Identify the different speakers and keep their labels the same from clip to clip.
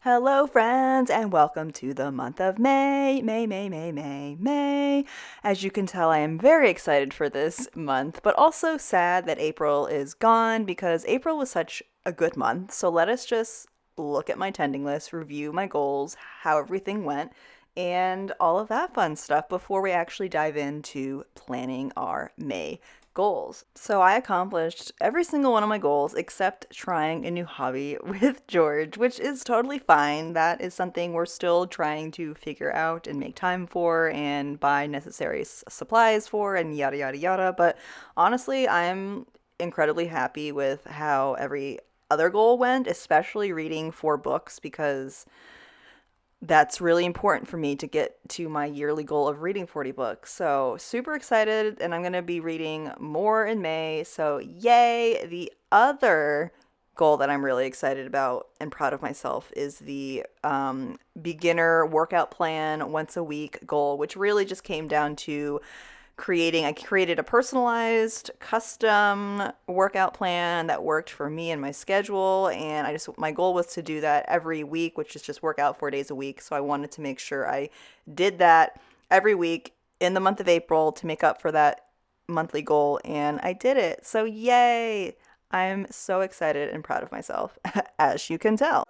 Speaker 1: Hello, friends, and welcome to the month of May. May. As you can tell, I am very excited for this month, but also sad that April is gone because April was such a good month. So let us just look at my tending list, review my goals, how everything went, and all of that fun stuff before we actually dive into planning our May goals. So I accomplished every single one of my goals except trying a new hobby with George, which is totally fine. That is something we're still trying to figure out and make time for and buy necessary supplies for and yada yada yada. But honestly, I'm incredibly happy with how every other goal went, especially reading 4 books because that's really important for me to get to my yearly goal of reading 40 books. So, super excited, and I'm going to be reading more in May. So, yay! The other goal that I'm really excited about and proud of myself is the beginner workout plan once a week goal, which really just came down to I created a personalized custom workout plan that worked for me and my schedule, and my goal was to do that every week, which is just work out 4 days a week. So I wanted to make sure I did that every week in the month of April to make up for that monthly goal, and I did it. So yay! I'm so excited and proud of myself, as you can tell.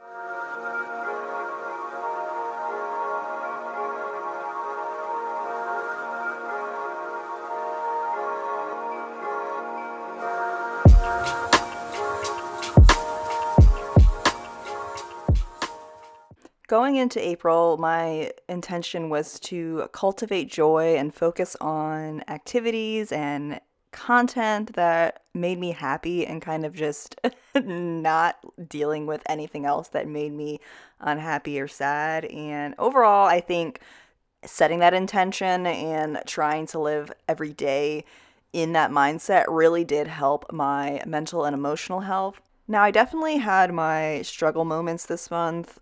Speaker 1: Going into April, my intention was to cultivate joy and focus on activities and content that made me happy and kind of just not dealing with anything else that made me unhappy or sad. And overall, I think setting that intention and trying to live every day in that mindset really did help my mental and emotional health. Now, I definitely had my struggle moments this month,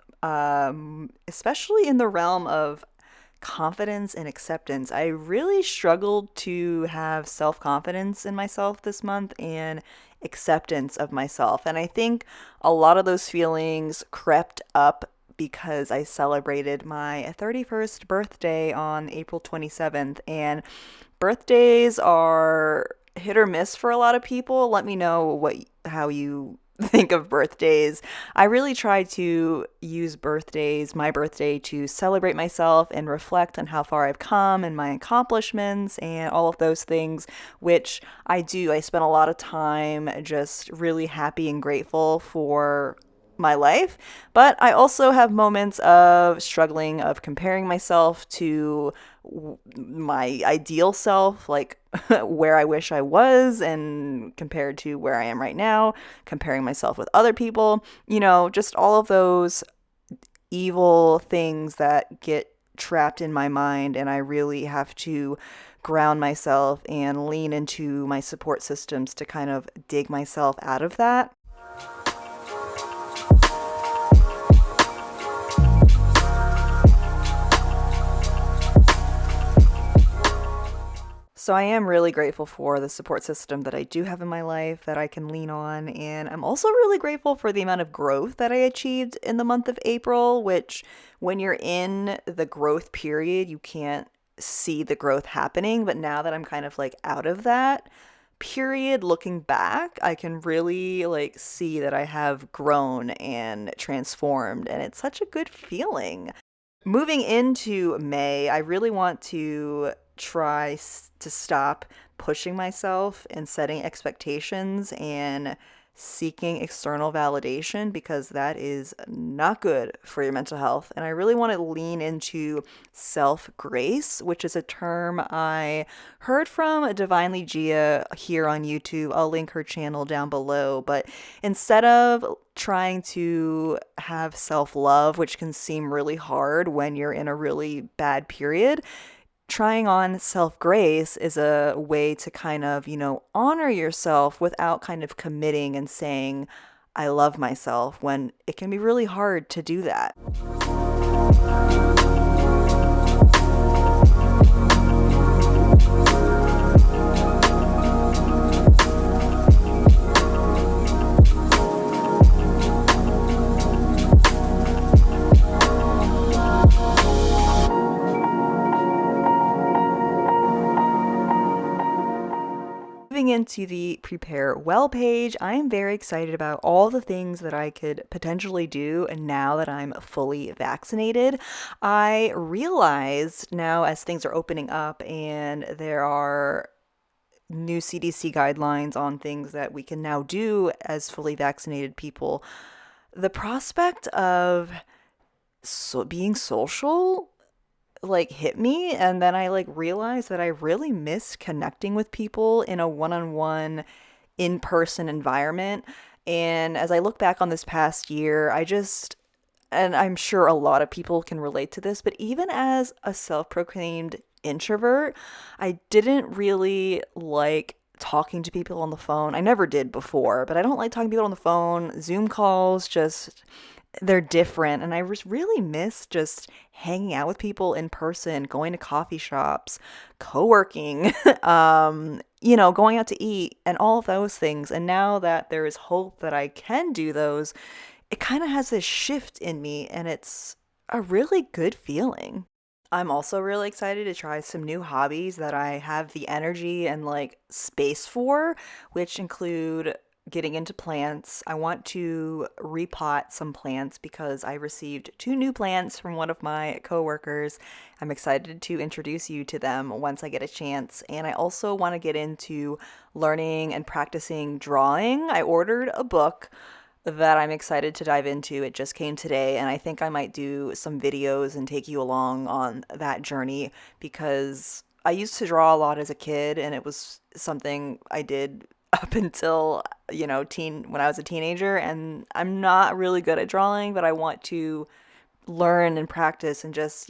Speaker 1: especially in the realm of confidence and acceptance. I really struggled to have self confidence in myself this month and acceptance of myself. And I think a lot of those feelings crept up because I celebrated my 31st birthday on April 27th. And birthdays are hit or miss for a lot of people. Let me know how you think of birthdays. I really try to use my birthday, to celebrate myself and reflect on how far I've come and my accomplishments and all of those things, which I do. I spend a lot of time just really happy and grateful for my life, but I also have moments of struggling, of comparing myself to my ideal self, like where I wish I was and compared to where I am right now, comparing myself with other people, just all of those evil things that get trapped in my mind, and I really have to ground myself and lean into my support systems to kind of dig myself out of that. So I am really grateful for the support system that I do have in my life that I can lean on. And I'm also really grateful for the amount of growth that I achieved in the month of April, which when you're in the growth period, you can't see the growth happening. But now that I'm kind of like out of that period, looking back, I can really like see that I have grown and transformed, and it's such a good feeling. Moving into May, I really want to try to stop pushing myself and setting expectations and seeking external validation, because that is not good for your mental health. And I really want to lean into self grace, which is a term I heard from Divinely Gia here on YouTube. I'll link her channel down below. But instead of trying to have self love, which can seem really hard when you're in a really bad period, trying on self grace is a way to kind of, honor yourself without kind of committing and saying, I love myself, when it can be really hard to do that. Moving into the Prepare Well page, I am very excited about all the things that I could potentially do now that I'm fully vaccinated. I realized now, as things are opening up and there are new CDC guidelines on things that we can now do as fully vaccinated people, the prospect of being social like hit me, and then I like realized that I really miss connecting with people in a one-on-one in-person environment. And as I look back on this past year, and I'm sure a lot of people can relate to this, but even as a self-proclaimed introvert, I didn't really like talking to people on the phone. I never did before, but I don't like talking to people on the phone. Zoom calls, just they're different, and I just really miss just hanging out with people in person, going to coffee shops, co-working, going out to eat, and all of those things. And now that there is hope that I can do those, it kind of has this shift in me, and it's a really good feeling. I'm also really excited to try some new hobbies that I have the energy and like space for, which include getting into plants. I want to repot some plants because I received 2 new plants from one of my coworkers. I'm excited to introduce you to them once I get a chance. And I also want to get into learning and practicing drawing. I ordered a book that I'm excited to dive into. It just came today, and I think I might do some videos and take you along on that journey, because I used to draw a lot as a kid, and it was something I did up until, when I was a teenager, and I'm not really good at drawing, but I want to learn and practice and just,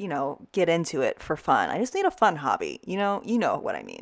Speaker 1: get into it for fun. I just need a fun hobby. You know what I mean.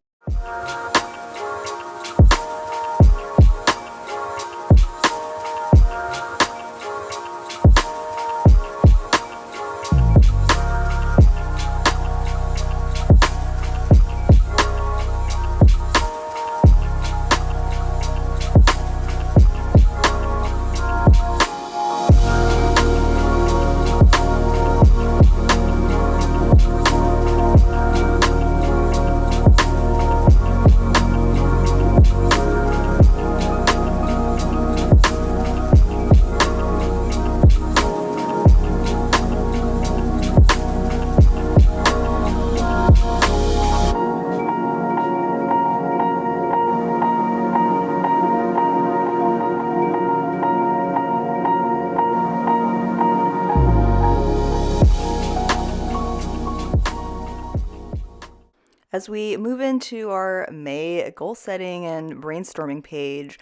Speaker 1: As we move into our May goal setting and brainstorming page,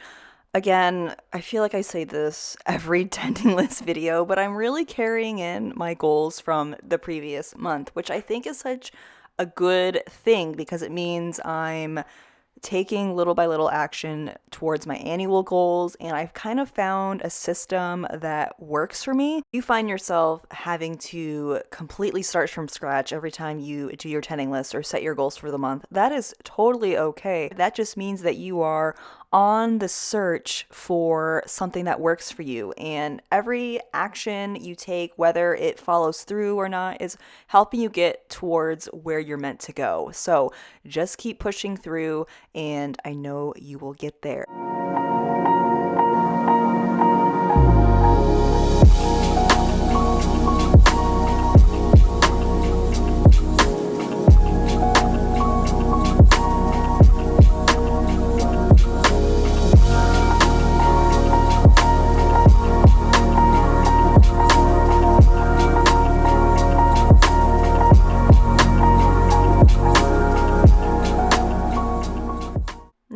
Speaker 1: again, I feel like I say this every tending list video, but I'm really carrying in my goals from the previous month, which I think is such a good thing because it means I'm taking little by little action towards my annual goals, and I've kind of found a system that works for me. You find yourself having to completely start from scratch every time you do your tending list or set your goals for the month. That is totally okay. That just means that you are on the search for something that works for you. And every action you take, whether it follows through or not, is helping you get towards where you're meant to go. So just keep pushing through, and I know you will get there.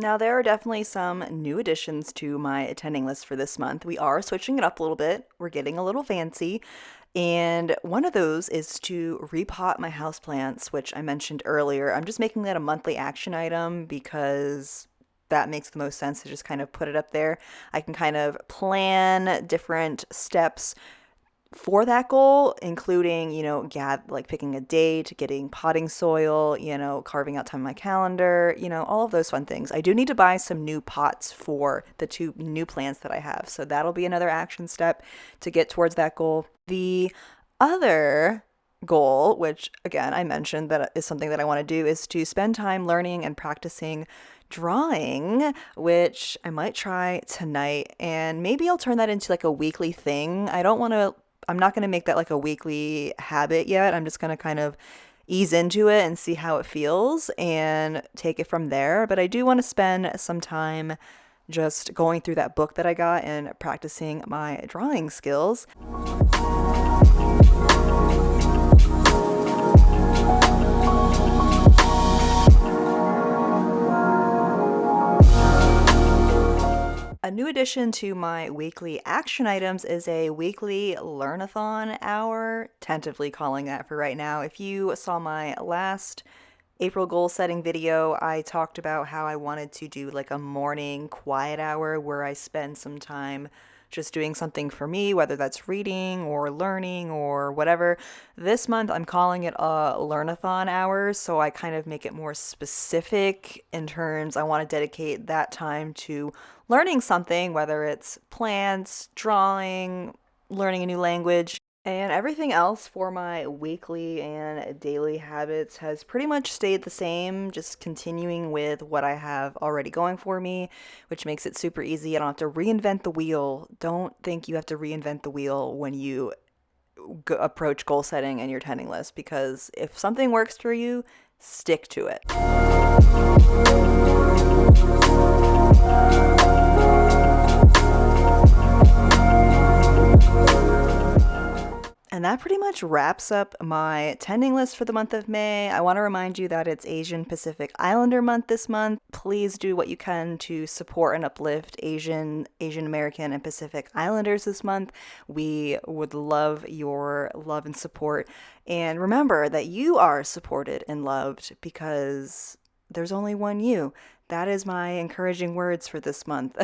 Speaker 1: Now, there are definitely some new additions to my attending list for this month. We are switching it up a little bit. We're getting a little fancy. And one of those is to repot my houseplants, which I mentioned earlier. I'm just making that a monthly action item because that makes the most sense to just kind of put it up there. I can kind of plan different steps for that goal, including, like picking a date, getting potting soil, carving out time on my calendar, all of those fun things. I do need to buy some new pots for the 2 new plants that I have. So that'll be another action step to get towards that goal. The other goal, which again, I mentioned that is something that I want to do, is to spend time learning and practicing drawing, which I might try tonight. And maybe I'll turn that into like a weekly thing. I'm not going to make that like a weekly habit yet. I'm just going to kind of ease into it and see how it feels and take it from there. But I do want to spend some time just going through that book that I got and practicing my drawing skills. A new addition to my weekly action items is a weekly Learnathon hour, tentatively calling that for right now. If you saw my last April goal setting video, I talked about how I wanted to do like a morning quiet hour where I spend some time just doing something for me, whether that's reading or learning or whatever. This month I'm calling it a Learnathon hour, so I kind of make it more specific in terms I want to dedicate that time to learning something, whether it's plants, drawing, learning a new language. And everything else for my weekly and daily habits has pretty much stayed the same, just continuing with what I have already going for me, which makes it super easy. I don't have to reinvent the wheel. Don't think you have to reinvent the wheel when you approach goal setting and your tending list, because if something works for you, stick to it. And that pretty much wraps up my tending list for the month of May. I want to remind you that it's Asian Pacific Islander month this month. Please do what you can to support and uplift Asian American, and Pacific Islanders this month. We would love your love and support. And remember that you are supported and loved because there's only one you. That is my encouraging words for this month.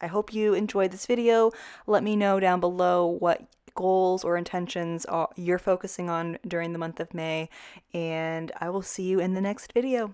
Speaker 1: I hope you enjoyed this video. Let me know down below what goals or intentions you're focusing on during the month of May, and I will see you in the next video.